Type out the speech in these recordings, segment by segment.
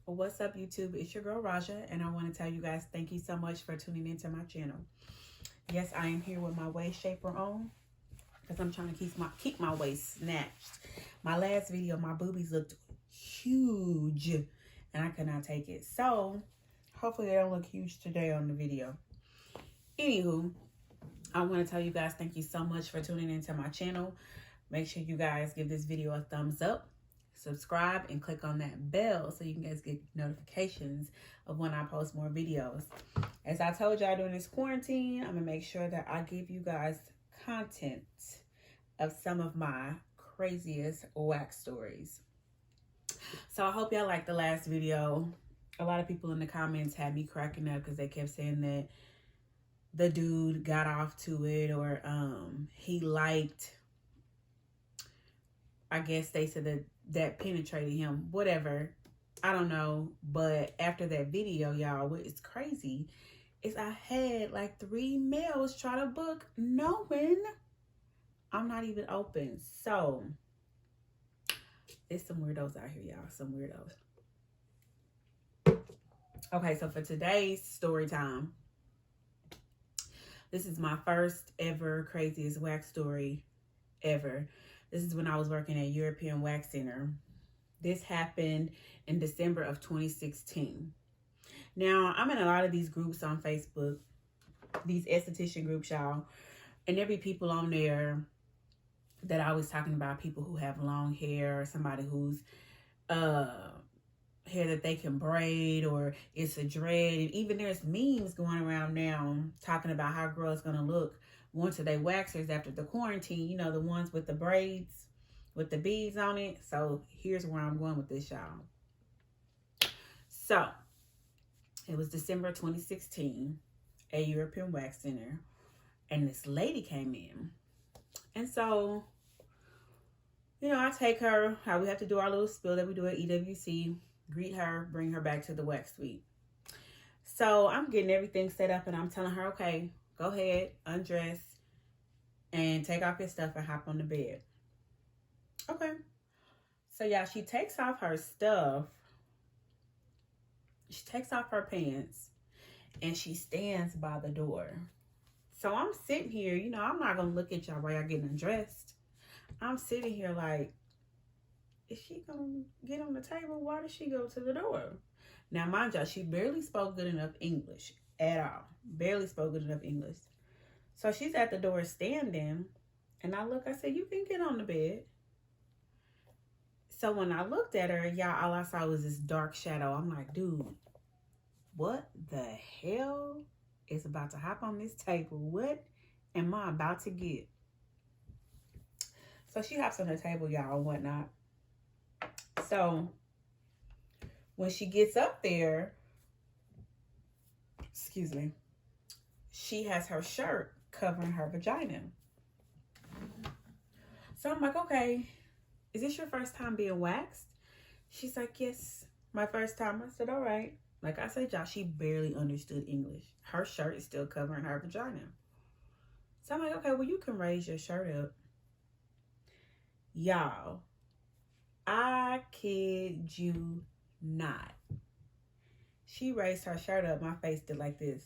What's up, YouTube? It's your girl Raja, and I want to tell you guys thank you so much for tuning into my channel. Yes, I am here with my waist shaper on because I'm trying to keep my waist snatched. My last video, my boobies looked huge, and I could not take it. So hopefully they don't look huge today on the video. Anywho, I want to tell you guys thank you so much for tuning into my channel. Make sure you guys give this video a thumbs up, subscribe, and click on that bell so you can guys get notifications of when I post more videos. As I told y'all during this quarantine, I'm gonna make sure that I give you guys content of some of my craziest wax stories. So I hope y'all liked the last video. A lot of people in the comments had me cracking up because they kept saying that the dude got off to it, or he liked, I guess they said that penetrated him, whatever. I don't know. But after that video, y'all, what is crazy is I had like 3 males try to book knowing I'm not even open. So it's some weirdos out here, y'all. Some weirdos. Okay, so for today's story time, this is my first ever craziest wax story ever. This is when I was working at European Wax Center. This happened in December of 2016. Now, I'm in a lot of these groups on Facebook, these esthetician groups, y'all. And there be people on there that I was talking about, people who have long hair, or somebody who's hair that they can braid, or it's a dread. And even there's memes going around now talking about how girls gonna look once they waxers after the quarantine, you know, the ones with the braids with the beads on it. So here's where I'm going with this, y'all. So it was December 2016 at European Wax Center, and this lady came in. And so, you know, I take her, how we have to do our little spill that we do at EWC, greet her, bring her back to the wax suite. So I'm getting everything set up, and I'm telling her, okay, go ahead, undress, and take off your stuff and hop on the bed. Okay. So, y'all, she takes off her stuff. She takes off her pants, and she stands by the door. So I'm sitting here, you know, I'm not going to look at y'all while y'all getting undressed. I'm sitting here like, is she going to get on the table? Why did she go to the door? Now, mind y'all, she barely spoke good enough English at all. Barely spoke good enough English. So she's at the door standing, and I look, I said, you can get on the bed. So when I looked at her, y'all, all I saw was this dark shadow. I'm like, dude, what the hell is about to hop on this table? What am I about to get? So she hops on the table, y'all, and whatnot. So when she gets up there, excuse me, she has her shirt covering her vagina. So I'm like, okay, is this your first time being waxed? She's like, yes, my first time. I said, all right. Like I said, y'all, she barely understood English. Her shirt is still covering her vagina. So I'm like, okay, well, you can raise your shirt up. Y'all, I kid you not. She raised her shirt up. My face did like this.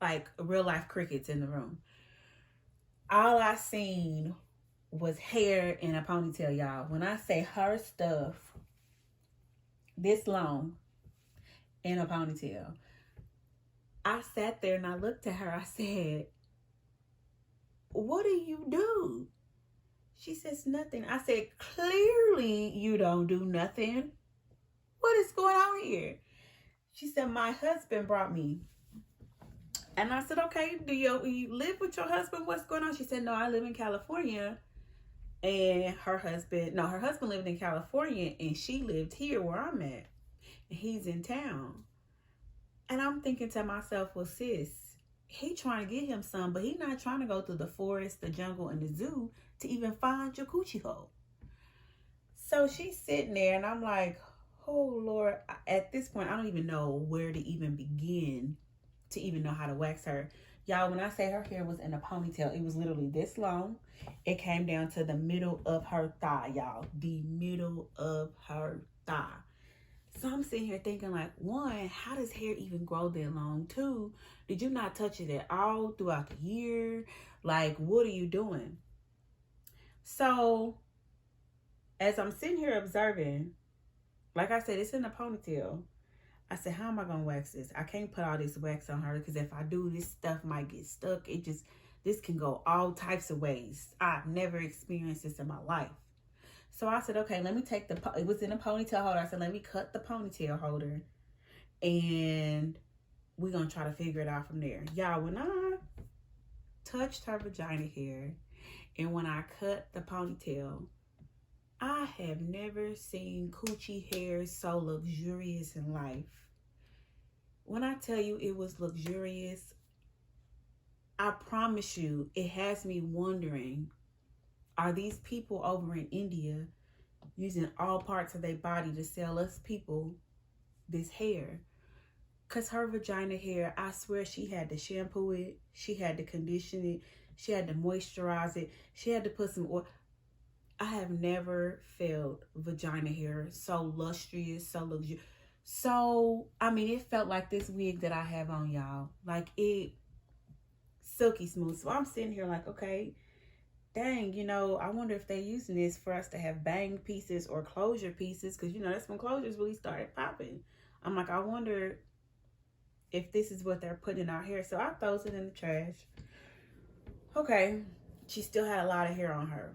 Like real life crickets in the room. All I seen was hair in a ponytail, y'all. When I say her stuff this long in a ponytail, I sat there and I looked at her. I said, what do you do? She says, nothing. I said, clearly you don't do nothing. What is going on here? She said, my husband brought me. And I said, okay, do you live with your husband? What's going on? She said, no, I live in California. And her husband lived in California, and she lived here where I'm at. And he's in town. And I'm thinking to myself, well, sis, he trying to get him some, but he not trying to go through the forest, the jungle, and the zoo to even find your coochie hole. So she's sitting there, and I'm like, oh, Lord. At this point, I don't even know where to even begin to even know how to wax her. Y'all, when I say her hair was in a ponytail, it was literally this long. It came down to the middle of her thigh, y'all. The middle of her thigh. So I'm sitting here thinking, like, one, how does hair even grow that long? Two, did you not touch it at all throughout the year? Like, what are you doing? So as I'm sitting here observing, like I said, it's in a ponytail. I said, how am I going to wax this? I can't put all this wax on her because if I do, this stuff might get stuck. This can go all types of ways. I've never experienced this in my life. So I said, okay, let me take it was in a ponytail holder. I said, let me cut the ponytail holder and we're going to try to figure it out from there. Y'all, when I touched her vagina hair and when I cut the ponytail, I have never seen coochie hair so luxurious in life. When I tell you it was luxurious, I promise you, it has me wondering, are these people over in India using all parts of their body to sell us people this hair? Because her vagina hair, I swear she had to shampoo it, she had to condition it, she had to moisturize it, she had to put some oil. I have never felt vagina hair so lustrous, so luxurious. So, I mean, it felt like this wig that I have on, y'all. Like, it silky smooth. So I'm sitting here like, okay, dang, you know, I wonder if they're using this for us to have bang pieces or closure pieces. Because, you know, that's when closures really started popping. I'm like, I wonder if this is what they're putting in our hair. So I throws it in the trash. Okay, she still had a lot of hair on her.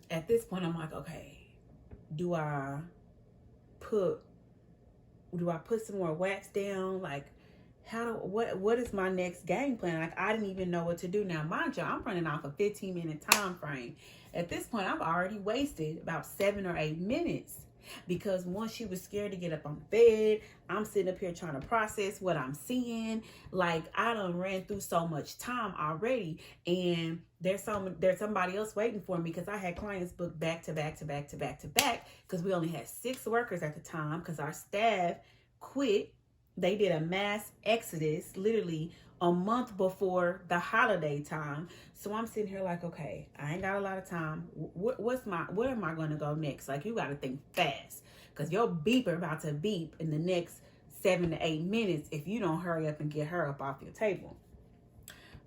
At this point, I'm like, okay, do I put some more wax down? Like, what is my next game plan? Like, I didn't even know what to do. Now, mind you, I'm running off a 15-minute time frame. At this point, I've already wasted about 7 or 8 minutes. Because once she was scared to get up on the bed, I'm sitting up here trying to process what I'm seeing. Like, I done ran through so much time already, and there's somebody else waiting for me because I had clients booked back to back because we only had 6 workers at the time because our staff quit. They did a mass exodus literally a month before the holiday time. So I'm sitting here like, okay, I ain't got a lot of time. Where am I going to go next? Like, you got to think fast because your beeper about to beep in the next 7 to 8 minutes if you don't hurry up and get her up off your table.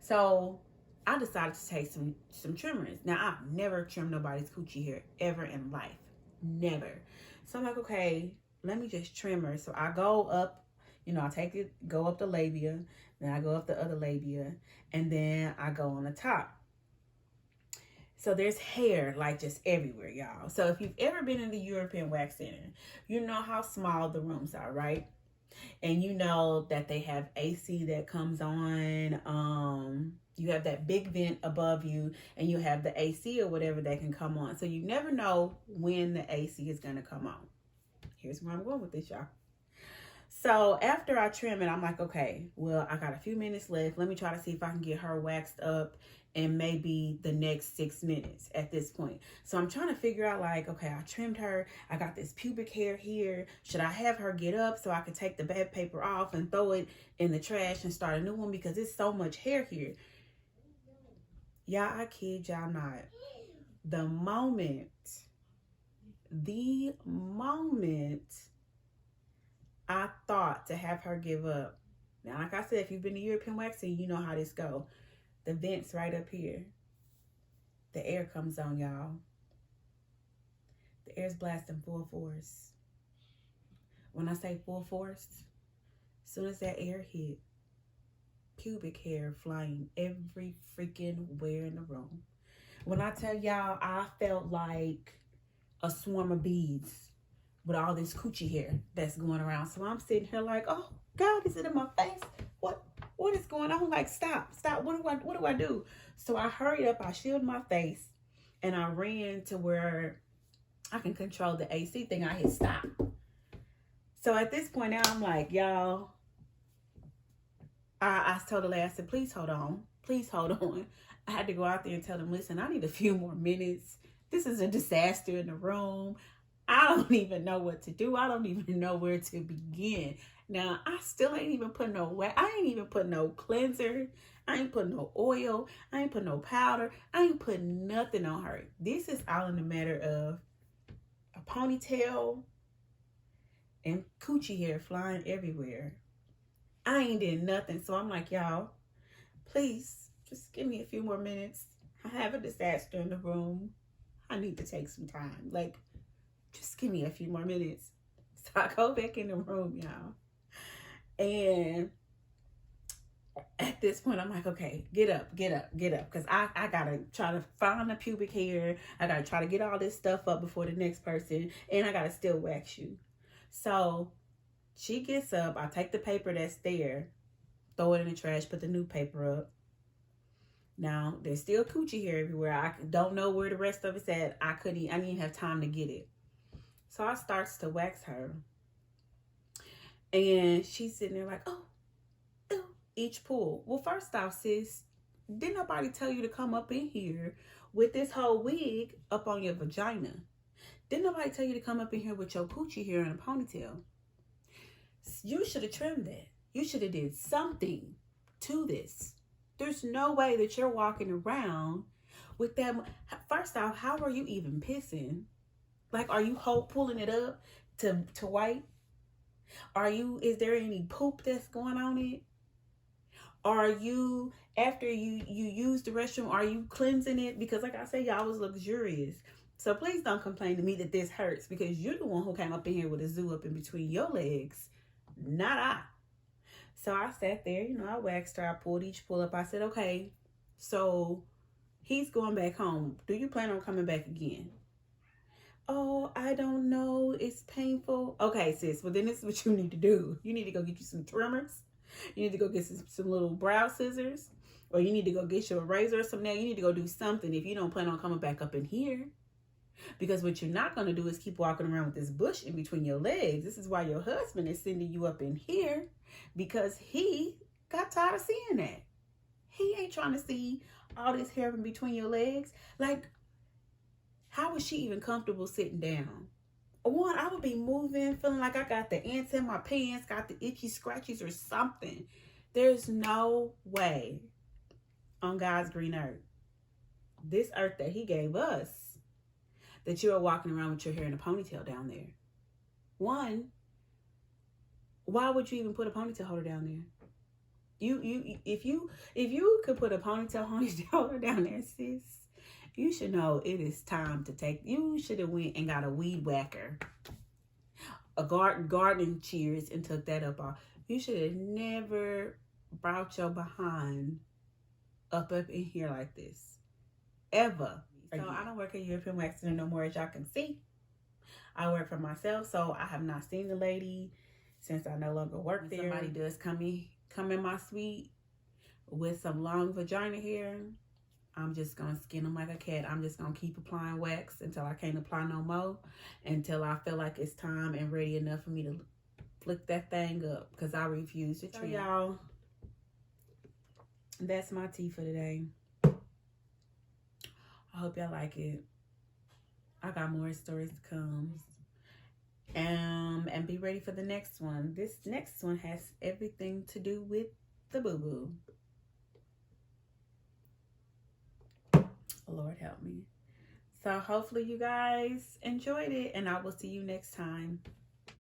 So I decided to take some trimmers. Now, I've never trimmed nobody's coochie hair ever in life. Never. So I'm like, okay, let me just trim her. So I go up, you know, go up the labia, then I go up the other labia, and then I go on the top. So there's hair like just everywhere, y'all. So if you've ever been in the European Wax Center, you know how small the rooms are, right? And you know that they have AC that comes on. You have that big vent above you, and you have the AC or whatever that can come on. So you never know when the AC is going to come on. Here's where I'm going with this, y'all. So after I trim it, I'm like, okay, well, I got a few minutes left. Let me try to see if I can get her waxed up in maybe the next 6 minutes at this point. So I'm trying to figure out, like, okay, I trimmed her. I got this pubic hair here. Should I have her get up so I can take the bed paper off and throw it in the trash and start a new one? Because there's so much hair here. Y'all, I kid y'all not. The moment I thought to have her give up. Now, like I said, if you've been to European waxing, you know how this go. The vent's right up here. The air comes on, y'all. The air's blasting full force. When I say full force, as soon as that air hit, pubic hair flying every freaking where in the room. When I tell y'all, I felt like a swarm of bees with all this coochie hair that's going around. So I'm sitting here like, oh God, is it in my face? What is going on? Like, stop. What do I do? So I hurried up, I shielded my face, and I ran to where I can control the AC thing. I hit stop. So at this point now, I'm like, y'all, I told the lady, I said, please hold on. I had to go out there and tell them, listen, I need a few more minutes. This is a disaster in the room. I don't even know what to do. I don't even know where to begin. Now, I still ain't even put no cleanser. I ain't putting no oil. I ain't putting no powder. I ain't putting nothing on her. This is all in the matter of a ponytail and coochie hair flying everywhere. I ain't did nothing. So I'm like, y'all, please just give me a few more minutes. I have a disaster in the room. I need to take some time. Like, just give me a few more minutes. So I go back in the room, y'all. And at this point, I'm like, okay, get up. Because I got to try to find the pubic hair. I got to try to get all this stuff up before the next person. And I got to still wax you. So she gets up. I take the paper that's there, throw it in the trash, put the new paper up. Now, there's still coochie hair everywhere. I don't know where the rest of it's at. I didn't have time to get it. So I starts to wax her. And she's sitting there like, oh, each pull. Well, first off, sis, didn't nobody tell you to come up in here with this whole wig up on your vagina? Didn't nobody tell you to come up in here with your coochie hair in a ponytail? You should have trimmed that. You should have did something to this. There's no way that you're walking around with that. First off, how are you even pissing? Like, are you pulling it up to wipe? Is there any poop that's going on it? Are you, after you use the restroom, are you cleansing it? Because like I said, y'all was luxurious. So please don't complain to me that this hurts, because you're the one who came up in here with a zoo up in between your legs, not I. So I sat there, I waxed her. I pulled each pull up. I said, okay, so he's going back home. Do you plan on coming back again? Oh, I don't know. It's painful. Okay, sis. Well, then this is what you need to do. You need to go get you some trimmers. You need to go get some little brow scissors. Or you need to go get you a razor or something. Now, you need to go do something if you don't plan on coming back up in here. Because what you're not going to do is keep walking around with this bush in between your legs. This is why your husband is sending you up in here. Because he got tired of seeing that. He ain't trying to see all this hair in between your legs. Like, how is she even comfortable sitting down? One, I would be moving, feeling like I got the ants in my pants, got the itchy scratches or something. There's no way on God's green earth, this earth that he gave us, that you're walking around with your hair in a ponytail down there. One, why would you even put a ponytail holder down there? If you could put a ponytail holder down there, sis, you should know it is time to take. You should have went and got a weed whacker, a gardening shears, and took that up off. You should have never brought your behind up in here like this, ever. So I don't work at European Waxing no more, as y'all can see. I work for myself, so I have not seen the lady since I no longer work there. Somebody does come in my suite with some long vagina hair, I'm just going to skin them like a cat. I'm just going to keep applying wax until I can't apply no more, until I feel like it's time and ready enough for me to flick that thing up, because I refuse to trim. So y'all, that's my tea for today. I hope y'all like it. I got more stories to come. And be ready for the next one. This next one has everything to do with the boo-boo. Lord help me. So hopefully you guys enjoyed it, and I will see you next time.